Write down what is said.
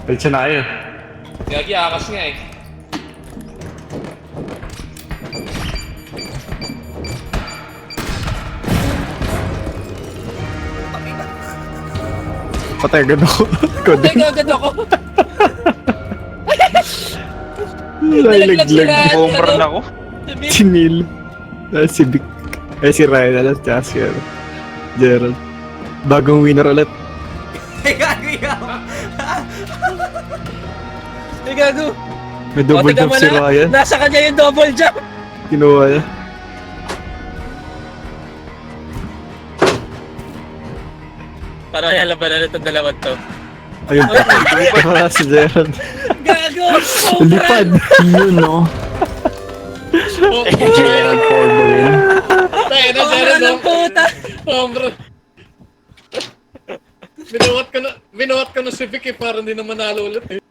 Pwede na kayo. Gagi, akas nga eh. Patay agad ako. Ikaw Patay din. ka agad ako. Nalaglag. Bumbran ako. Si Neil. Si Vic. Si Ryan alas. Tsaka si Gerald. Bagong winner ulit. Ay, gago yan. Ay, gago. May double O, tignan jump mo si na. Ryan. Nasa kanya yung double jump. Kinuha niya. Parang alam ba na itong dalawang to? Ayun pa. Wala si Gerald. Gago! Lipad. Yun, no? Gerald for the win. Tayo na, Gerald. Ng puta! Sombra. Binuhat ko na si Vic eh, parang di na manalo ulit eh.